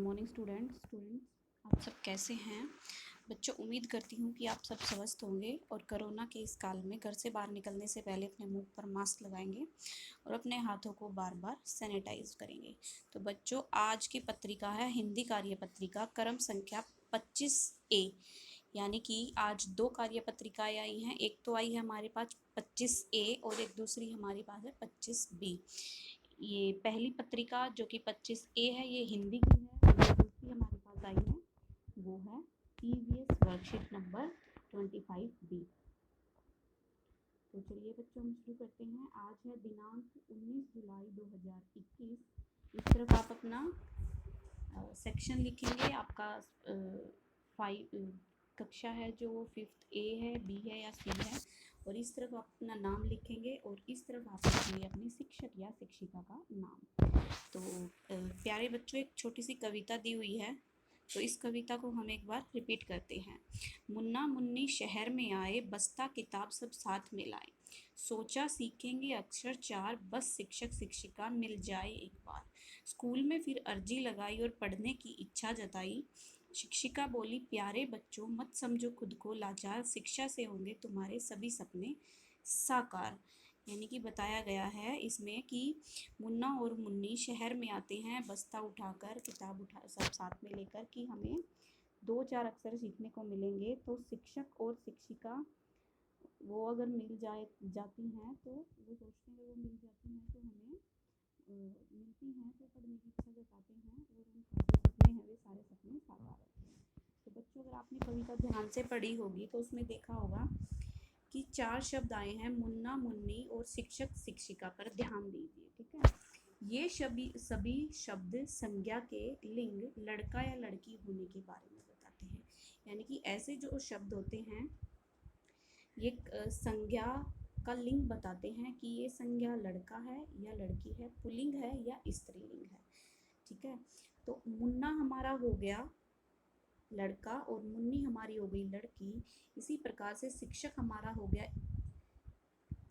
Morning students आप सब कैसे हैं बच्चों। उम्मीद करती हूँ कि आप सब स्वस्थ होंगे और कोरोना के इस काल में घर से बाहर निकलने से पहले अपने मुंह पर मास्क लगाएंगे और अपने हाथों को बार बार सैनिटाइज करेंगे। तो बच्चों, आज की पत्रिका है हिंदी कार्य पत्रिका क्रम संख्या 25A, यानी कि आज दो कार्य पत्रिकाएँ आई हैं। एक तो आई है हमारे पास 25A और एक दूसरी हमारे पास है 25B। ये पहली पत्रिका जो कि 25A है ये हिंदी की है और जो दूसरी हमारे पास आई है वो है EVS वर्कशीट नंबर 25B। तो चलिए बच्चों, हम शुरू करते हैं। आज है दिनांक 19 जुलाई 2021। इस तरफ आप अपना सेक्शन लिखेंगे। आपका कक्षा है जो 5th A है, B है या C है, और इस तरफ आप अपना नाम लिखेंगे और इस तरफ आप लिखेंगे अपने शिक्षक या शिक्षिका का नाम। तो प्यारे बच्चों, एक छोटी सी कविता दी हुई है, तो इस कविता को हम एक बार रिपीट करते हैं। मुन्ना मुन्नी शहर में आए, बस्ता किताब सब साथ में लाए, सोचा सीखेंगे अक्षर चार, बस शिक्षक शिक्षिका मिल जाए एक बार। स्कूल में फिर अर्जी लगाई और पढ़ने की इच्छा जताई, शिक्षिका बोली प्यारे बच्चों मत समझो खुद को लाचार, शिक्षा से होंगे तुम्हारे सभी सपने साकार। यानी कि बताया गया है इसमें कि मुन्ना और मुन्नी शहर में आते हैं बस्ता उठाकर, किताब उठा सब साथ में लेकर कि हमें दो चार अक्षर सीखने को मिलेंगे। तो शिक्षक और शिक्षिका वो अगर मिल जाती हैं तो वो सोचते हैं वो मिल जाती हैं तो हमें मिलती हैं तो पढ़ने की इच्छा जताते हैं और उनका जो सपने हैं वे सारे सपने साकार होते हैं। तो बच्चों, अगर आपने कविता ध्यान से पढ़ी होगी तो उसमें देखा होगा कि चार शब्द आए हैं, मुन्ना मुन्नी और शिक्षक शिक्षिका पर ध्यान दीजिए। ठीक है, ये सभी शब्द संज्ञा के लिंग लड़का या लड़की होने के बारे में बताते हैं। यानी कि ऐसे जो शब्द होते हैं ये संज्ञा का लिंग बताते हैं कि ये संज्ञा लड़का है या लड़की है, पुल्लिंग है या स्त्रीलिंग है। ठीक है, तो मुन्ना हमारा हो गया लड़का और मुन्नी हमारी हो गई लड़की। इसी प्रकार से शिक्षक हमारा हो गया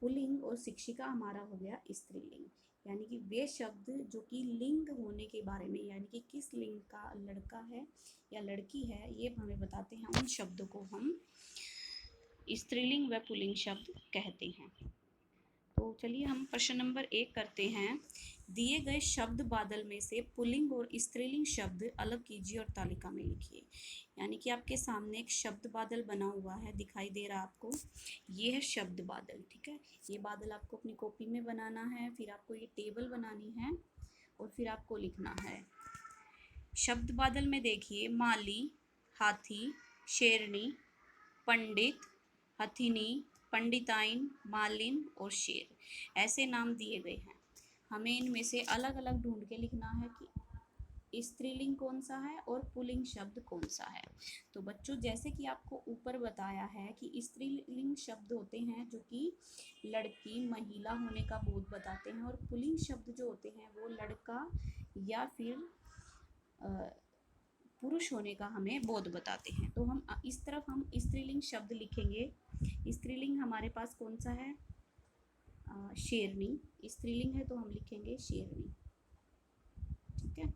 पुल्लिंग और शिक्षिका हमारा हो गया स्त्रीलिंग। यानी कि वे शब्द जो कि लिंग होने के बारे में, यानी कि किस लिंग का लड़का है या लड़की है, ये हमें बताते हैं। उन शब्दों को हम स्त्रीलिंग व पुल्लिंग शब्द कहते हैं। तो चलिए हम प्रश्न नंबर 1 करते हैं। दिए गए शब्द बादल में से पुल्लिंग और स्त्रीलिंग शब्द अलग कीजिए और तालिका में लिखिए। यानी कि आपके सामने एक शब्द बादल बना हुआ है, दिखाई दे रहा है आपको, ये है शब्द बादल। ठीक है, ये बादल आपको अपनी कॉपी में बनाना है, फिर आपको ये टेबल बनानी है और फिर आपको लिखना है। शब्द बादल में देखिए माली, हाथी, शेरनी, पंडित, हथिनी, पंडिताइन, मालिन और शेर, ऐसे नाम दिए गए हैं। हमें इनमें से अलग अलग ढूंढ के लिखना है कि स्त्रीलिंग कौन सा है और पुल्लिंग शब्द कौन सा है। तो बच्चों, जैसे कि आपको ऊपर बताया है कि स्त्रीलिंग शब्द होते हैं जो कि लड़की महिला होने का बोध बताते हैं, और पुल्लिंग शब्द जो होते हैं वो लड़का या फिर पुरुष होने का हमें बोध बताते हैं। तो हम इस तरफ हम स्त्रीलिंग शब्द लिखेंगे। स्त्रीलिंग हमारे पास कौन सा है? शेरनी। स्त्रीलिंग है तो हम लिखेंगे शेरनी। ठीक है,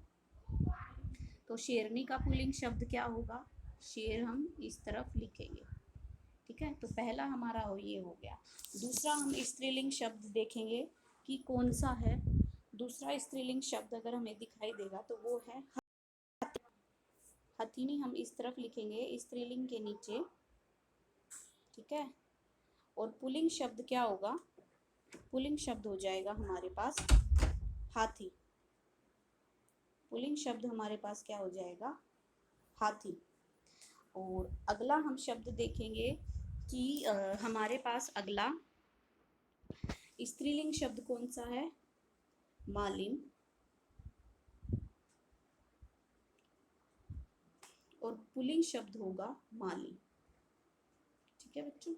तो शेरनी का पुल्लिंग शब्द क्या होगा? शेर हम इस तरफ लिखेंगे। ठीक है, तो पहला हमारा ये हो गया। दूसरा हम स्त्रीलिंग शब्द देखेंगे कि कौन सा है। दूसरा स्त्रीलिंग शब्द अगर हमें दिखाई देगा तो वो है हथिनी। हम इस तरफ लिखेंगे स्त्रीलिंग के नीचे। ठीक है, और पुल्लिंग शब्द क्या होगा? पुल्लिंग शब्द हो जाएगा हमारे पास हाथी। पुल्लिंग शब्द हमारे पास क्या हो जाएगा? हाथी। और अगला हम शब्द देखेंगे कि हमारे पास अगला स्त्रीलिंग शब्द कौन सा है? मालिन। और पुल्लिंग शब्द होगा माली। ठीक है बच्चों,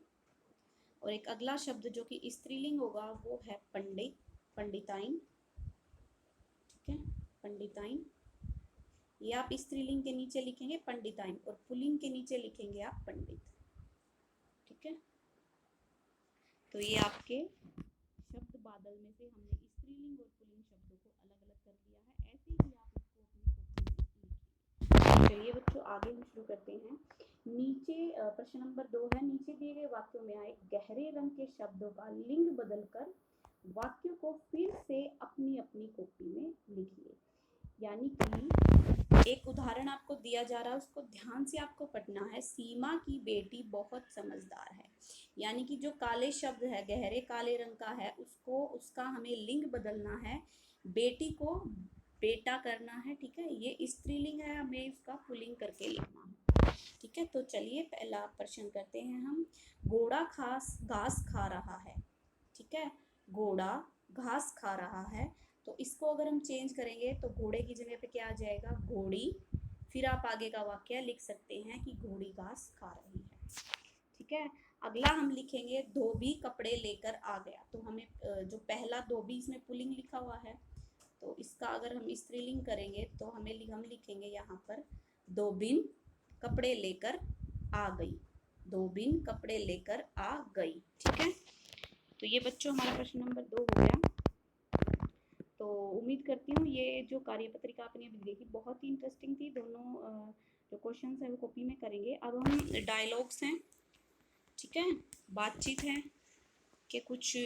और एक अगला शब्द जो कि स्त्रीलिंग होगा वो है पंडित, पंडिताइन। ठीक है, पंडिताइन। ये आप स्त्रीलिंग के नीचे लिखेंगे पंडिताइन और पुल्लिंग के नीचे लिखेंगे आप पंडित। ठीक है, तो ये आपके शब्द बादल में से हमने स्त्रीलिंग और पुल्लिंग शब्दों को अलग अलग कर लिया है। ऐसे ही आप इसको अपनी कॉपी में लिखिए। चलिए बच्चों आगे हम शुरू करते हैं। नीचे प्रश्न नंबर 2 है, नीचे दिए गए वाक्यों में आए गहरे रंग के शब्दों का लिंग बदलकर वाक्यों को फिर से अपनी अपनी कॉपी में लिखिए। यानी कि एक उदाहरण आपको दिया जा रहा है, उसको ध्यान से आपको पढ़ना है। सीमा की बेटी बहुत समझदार है। यानी कि जो काले शब्द है, गहरे काले रंग का है, उसका हमें लिंग बदलना है। बेटी को बेटा करना है, ठीक है। ये स्त्रीलिंग है, हमें इसका पुल्लिंग करके लिखना है, ठीक है। तो चलिए पहला प्रश्न करते हैं हम। घोड़ा घास खा रहा है, ठीक है। घोड़ा घास खा रहा है, तो इसको अगर हम चेंज करेंगे तो घोड़े की जगह पे क्या आ जाएगा, घोड़ी। फिर आप आगे का वाक्य लिख सकते हैं कि घोड़ी घास खा रही है, ठीक है। अगला हम लिखेंगे धोबी कपड़े लेकर आ गया। तो हमें जो पहला धोबी इसमें पुल्लिंग लिखा हुआ है, तो इसका अगर हम स्त्रीलिंग करेंगे तो हम लिखेंगे यहाँ पर धोबिन कपड़े लेकर आ गई। धोबिन कपड़े लेकर आ गई, ठीक है। तो ये बच्चों हमारा प्रश्न नंबर 2 हो गया। तो उम्मीद करती हूँ ये जो कार्यपत्रिका आपने अभी देखी बहुत ही इंटरेस्टिंग थी। दोनों जो क्वेश्चन है वो कॉपी में करेंगे। अब हम डायलॉग्स हैं, ठीक है, बातचीत है के कुछ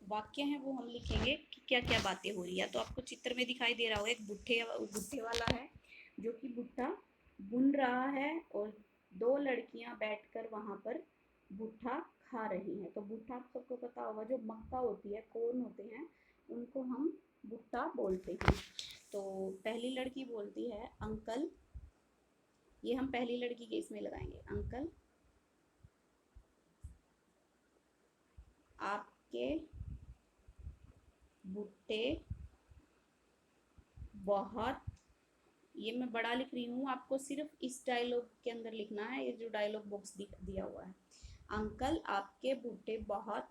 वाक्य हैं वो हम लिखेंगे कि क्या क्या बातें हो रही है। तो आपको चित्र में दिखाई दे रहा होगा एक बुट्ठे वाला है, जो कि भुट्टा बुन रहा है और दो लड़कियां बैठकर वहां पर भुट्टा खा रही हैं। तो भुट्टा आप सबको पता होगा, जो मक्का होती है, कॉर्न होते हैं, उनको हम भुट्टा बोलते हैं। तो पहली लड़की बोलती है अंकल, ये हम पहली लड़की के इसमें लगाएंगे, अंकल आपके भुट्टे बहुत, ये मैं बड़ा लिख रही हूँ, आपको सिर्फ इस डायलॉग के अंदर लिखना है, ये जो डायलॉग बॉक्स दिया हुआ है। अंकल आपके भुट्टे बहुत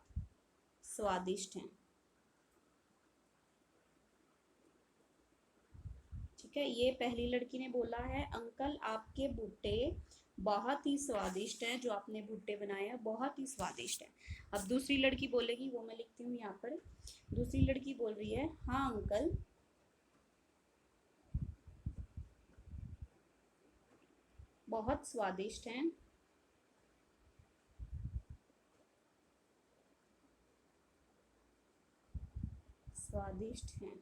स्वादिष्ट हैं, ठीक है। ये पहली लड़की ने बोला है अंकल आपके भुट्टे बहुत ही स्वादिष्ट हैं, जो आपने भुट्टे बनाए हैं बहुत ही स्वादिष्ट है। अब दूसरी लड़की बोलेगी, वो मैं लिखती हूँ यहाँ पर। दूसरी लड़की बोल रही है हाँ अंकल बहुत स्वादिष्ट हैं, स्वादिष्ट हैं,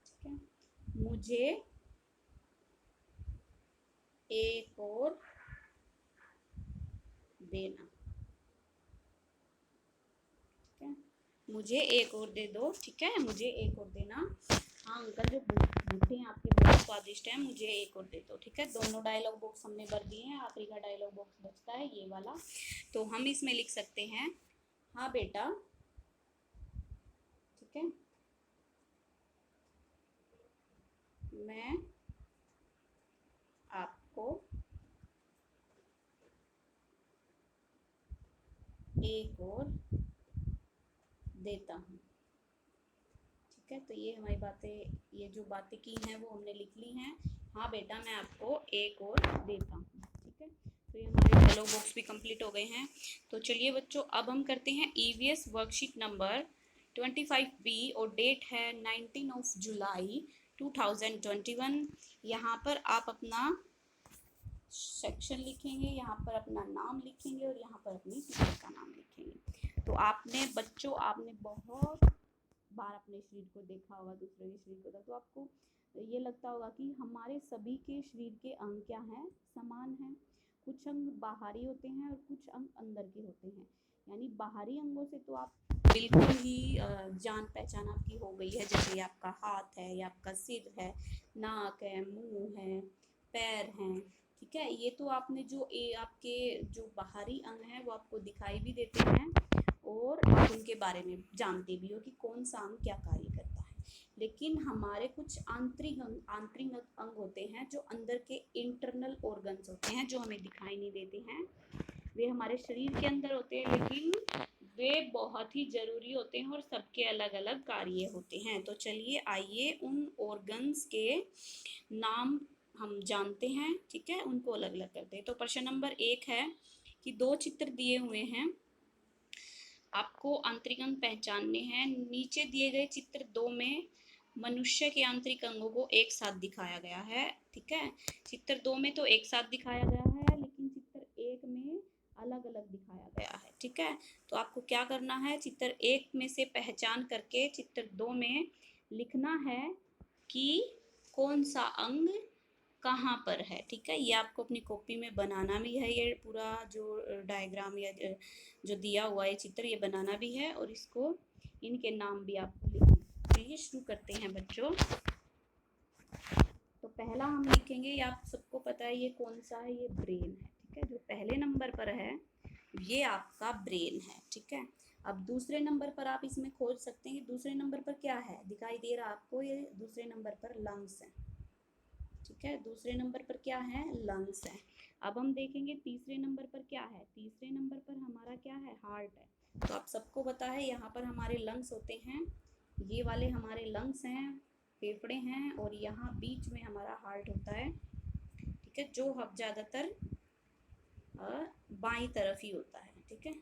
ठीक है। मुझे एक और देना, ठीक है। मुझे एक और दे दो, ठीक है, मुझे एक और देना। हाँ अंकल जो भुट्टे हैं आपके बहुत स्वादिष्ट हैं, मुझे एक और दे दो, ठीक है। दोनों डायलॉग बॉक्स हमने भर दिए हैं, आखिरी का डायलॉग बॉक्स बचता है ये वाला। तो हम इसमें लिख सकते हैं हाँ बेटा, ठीक है, मैं आपको एक और देता हूँ, ठीक है। तो ये हमारी बातें, ये जो बातें की हैं वो हमने लिख ली हैं। हाँ बेटा मैं आपको एक और देता हूँ, ठीक है। तो ये हमारे डायलॉग बॉक्स भी कंप्लीट हो गए हैं। तो चलिए बच्चों अब हम करते हैं ईवीएस वर्कशीट नंबर 25B और डेट है 19 जुलाई 2021। यहाँ पर आप अपना सेक्शन लिखेंगे, यहाँ पर अपना नाम लिखेंगे और यहाँ पर अपनी टीचर का नाम लिखेंगे। तो आपने बच्चों, आपने बहुत बार अपने शरीर को देखा होगा, दूसरे के शरीर को, तो आपको ये लगता होगा कि हमारे सभी के शरीर के अंग क्या हैं, समान हैं। कुछ अंग बाहरी होते हैं और कुछ अंग अंदर के होते हैं। यानी बाहरी अंगों से तो आप बिल्कुल ही जान पहचान आपकी हो गई है, जैसे आपका हाथ है या आपका सिर है, नाक है, मुंह है, पैर हैं, ठीक है। ये तो आपने जो आपके जो बाहरी अंग हैं वो आपको दिखाई भी देते हैं और आप उनके बारे में जानते भी हो कि कौन सा अंग क्या कार्य करता है। लेकिन हमारे कुछ आंतरिक अंग होते हैं जो अंदर के इंटरनल ऑर्गन्स होते हैं, जो हमें दिखाई नहीं देते हैं। वे हमारे शरीर के अंदर होते हैं, लेकिन वे बहुत ही जरूरी होते हैं और सबके अलग अलग कार्य होते हैं। तो चलिए आइए उन ऑर्गन्स के नाम हम जानते हैं, ठीक है, उनको अलग अलग करते हैं। तो प्रश्न नंबर 1 है कि दो चित्र दिए हुए हैं, आपको आंतरिक अंग पहचानने हैं। नीचे दिए गए चित्र 2 में मनुष्य के आंतरिक अंगों को एक साथ दिखाया गया है। ठीक है, चित्र 2 में तो एक साथ दिखाया गया है, लेकिन चित्र 1 में अलग अलग दिखाया गया है। ठीक है, तो आपको क्या करना है, चित्र 1 में से पहचान करके चित्र 2 में लिखना है कि कौन सा अंग कहाँ पर है। ठीक है, ये आपको अपनी कॉपी में बनाना भी है, ये पूरा जो डायग्राम या जो दिया हुआ है चित्र, ये बनाना भी है और इसको इनके नाम भी आपको लिखना। चलिए शुरू करते हैं बच्चों। तो पहला हम लिखेंगे, ये आप सबको पता है ये कौन सा है, ये ब्रेन है। ठीक है, जो पहले नंबर पर है ये आपका ब्रेन है। ठीक है, अब दूसरे नंबर पर आप इसमें खोज सकते हैं कि दूसरे नंबर पर क्या है, दिखाई दे रहा आपको, ये दूसरे नंबर पर लंग्स है। ठीक है, दूसरे नंबर पर क्या है, लंग्स है। अब हम देखेंगे तीसरे नंबर पर क्या है, तीसरे नंबर पर हमारा क्या है, हार्ट है। तो आप सबको पता है यहाँ पर हमारे लंग्स होते हैं, ये वाले हमारे लंग्स हैं, फेफड़े हैं, और यहाँ बीच में हमारा हार्ट होता है। ठीक है, जो हम ज़्यादातर बाईं तरफ ही होता है। ठीक है,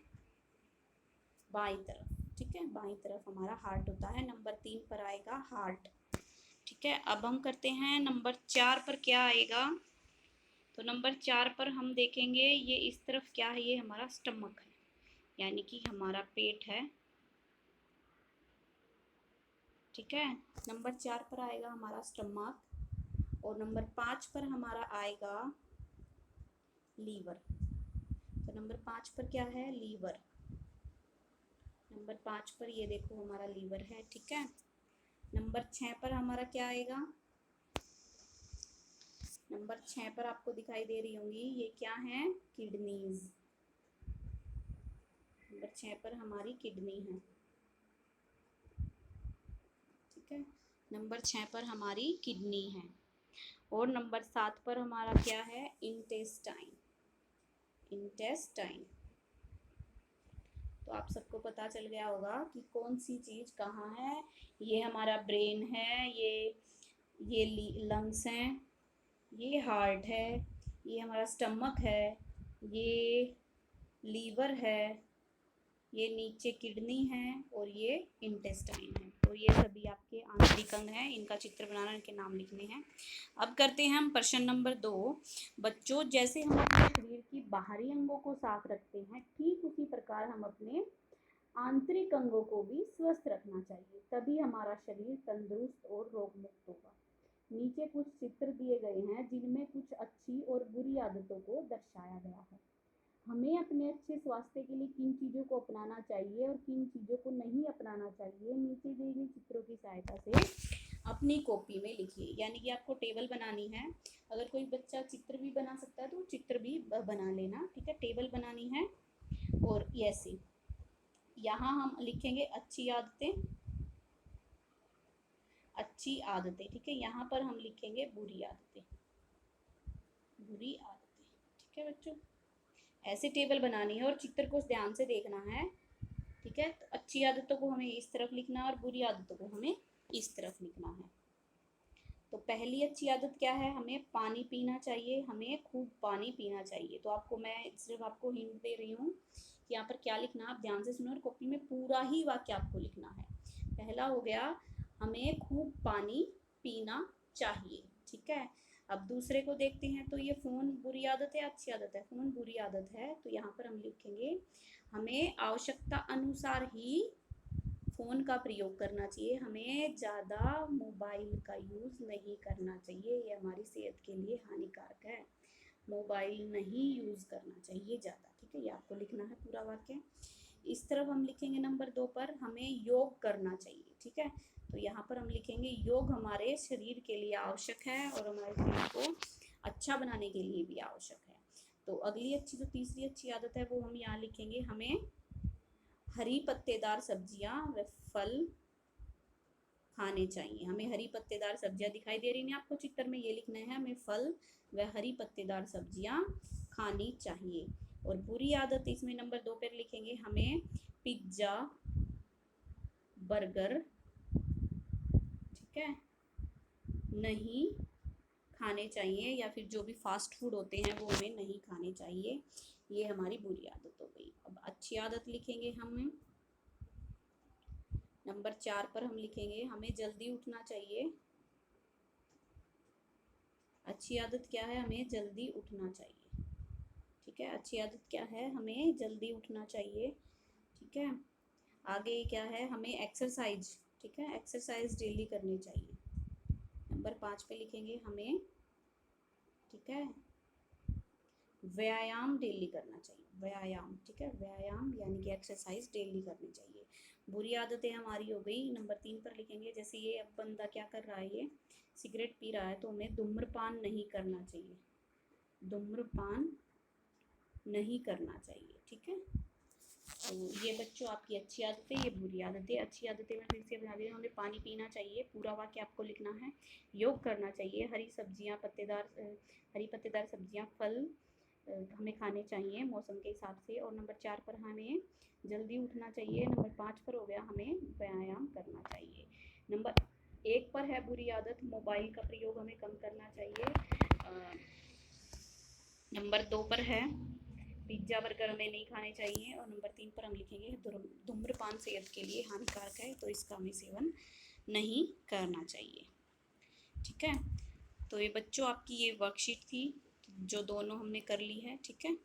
बाईं तरफ। ठीक है, बाईं तरफ हमारा हार्ट होता है। नंबर 3 पर आएगा हार्ट। ठीक है, अब हम करते हैं नंबर 4 पर क्या आएगा। तो नंबर 4 पर हम देखेंगे ये इस तरफ क्या है, ये हमारा स्टमक है, यानी कि हमारा पेट है। ठीक है, नंबर 4 पर आएगा हमारा स्टमक, और नंबर 5 पर हमारा आएगा लीवर। तो नंबर 5 पर क्या है, लीवर। नंबर 5 पर ये देखो हमारा लीवर है। ठीक है, नंबर 6 पर हमारा क्या आएगा, नंबर 6 पर आपको दिखाई दे रही होंगी, ये क्या है, किडनीज। नंबर 6 पर हमारी किडनी है। ठीक है, नंबर 6 पर हमारी किडनी है। और नंबर 7 पर हमारा क्या है, इंटेस्टाइन। इंटेस्टाइन। तो आप सबको पता चल गया होगा कि कौन सी चीज़ कहाँ है। ये हमारा ब्रेन है, ये लंग्स हैं, ये हार्ट है, ये हमारा स्टमक है, ये लीवर है, ये नीचे किडनी है, और ये इंटेस्टाइन है। तो ये सभी आपके आंतरिक अंग हैं, इनका चित्र बनाना, इनके नाम लिखने हैं। अब करते हैं हम प्रश्न नंबर 2। बच्चों, जैसे हम अपने शरीर की बाहरी अंगों को साफ रखते हैं, ठीक उसी प्रकार हम अपने आंतरिक अंगों को भी स्वस्थ रखना चाहिए, तभी हमारा शरीर तंदुरुस्त और रोग मुक्त होगा। नीचे कुछ चित्र दिए गए हैं जिनमें कुछ अच्छी और बुरी आदतों को दर्शाया गया है। हमें अपने अच्छे स्वास्थ्य के लिए किन चीज़ों को अपनाना चाहिए और किन चीज़ों को नहीं अपनाना चाहिए, नीचे दिए गए चित्रों की सहायता से अपनी कॉपी में लिखिए। यानी कि आपको टेबल बनानी है, अगर कोई बच्चा चित्र भी बना सकता है तो चित्र भी बना लेना। ठीक है, टेबल बनानी है। और ऐसे यहाँ हम लिखेंगे अच्छी आदतें, अच्छी आदतें। ठीक है, यहाँ पर हम लिखेंगे बुरी आदतें, बुरी आदतें। ठीक है बच्चों, ऐसे टेबल बनानी है और चित्र को ध्यान से देखना है। ठीक है, तो अच्छी आदतों को हमें इस तरफ लिखना है और बुरी आदतों को हमें इस तरफ लिखना है। तो पहली अच्छी आदत क्या है, हमें पानी पीना चाहिए, हमें खूब पानी पीना चाहिए। तो आपको मैं सिर्फ आपको हिंट दे रही हूँ कि यहाँ पर क्या लिखना, आप ध्यान से सुनो और कॉपी में पूरा ही वाक्य आपको लिखना है। पहला हो गया, हमें खूब पानी पीना चाहिए। ठीक है, अब दूसरे को देखते हैं। तो ये फ़ोन बुरी आदत है, अच्छी आदत है, फ़ोन बुरी आदत है। तो यहाँ पर हम लिखेंगे हमें आवश्यकता अनुसार ही फ़ोन का प्रयोग करना चाहिए, हमें ज़्यादा मोबाइल का यूज़ नहीं करना चाहिए, ये हमारी सेहत के लिए हानिकारक है। मोबाइल नहीं यूज़ करना चाहिए ज़्यादा। ठीक है, ये आपको लिखना है पूरा वाक्य। इस तरफ हम लिखेंगे नंबर 2 पर, हमें योग करना चाहिए। ठीक है, तो यहाँ पर हम लिखेंगे योग हमारे शरीर के लिए आवश्यक है और हमारे शरीर को अच्छा बनाने के लिए भी आवश्यक है। तो अगली अच्छी, जो तीसरी अच्छी आदत है वो हम यहाँ लिखेंगे, हमें हरी पत्तेदार सब्जियां व फल खाने चाहिए। हमें हरी पत्तेदार सब्जियां दिखाई दे रही हैं आपको चित्र में, ये लिखना है, हमें फल व हरी पत्तेदार सब्जियां खानी चाहिए। और बुरी आदत इसमें नंबर 2 पर लिखेंगे, हमें पिज्ज़ा, बर्गर, ठीक है, नहीं खाने चाहिए, या फिर जो भी फास्ट फूड होते हैं वो हमें नहीं खाने चाहिए। ये हमारी बुरी आदत हो गई। अब अच्छी आदत लिखेंगे, हमें नंबर 4 पर हम लिखेंगे हमें जल्दी उठना चाहिए। अच्छी आदत क्या है? हमें जल्दी उठना चाहिए। ठीक है, अच्छी आदत क्या है? हमें जल्दी उठना चाहिए। ठीक है, आगे क्या है? हमें एक्सरसाइज, ठीक है, एक्सरसाइज डेली करनी चाहिए। नंबर 5 पे लिखेंगे हमें, ठीक है, व्यायाम डेली करना चाहिए। व्यायाम, ठीक है, व्यायाम यानी कि एक्सरसाइज डेली करनी चाहिए। बुरी आदतें हमारी हो गई। नंबर 3 पर लिखेंगे, जैसे ये अब बंदा क्या कर रहा है, ये सिगरेट पी रहा है, तो हमें धूम्रपान नहीं करना चाहिए। धूम्रपान नहीं करना चाहिए। ठीक है, तो ये बच्चों आपकी अच्छी आदतें, ये बुरी आदतें। अच्छी आदतें में फिर से बता दें, हमें पानी पीना चाहिए, पूरा वाक्य आपको लिखना है। योग करना चाहिए, हरी सब्जियां, हरी पत्तेदार सब्जियां, फल हमें खाने चाहिए मौसम के हिसाब से। और नंबर 4 पर हमें जल्दी उठना चाहिए। नंबर 5 पर हो गया हमें व्यायाम करना चाहिए। नंबर 1 पर है बुरी आदत, मोबाइल का प्रयोग हमें कम करना चाहिए। नंबर 2 पर है पिज्ज़ा बर्गर हमें नहीं खाने चाहिए। और नंबर 3 पर हम लिखेंगे धूम्रपान सेहत के लिए हानिकारक है, तो इसका हमें सेवन नहीं करना चाहिए। ठीक है, तो ये बच्चों आपकी ये वर्कशीट थी जो दोनों हमने कर ली है। ठीक है।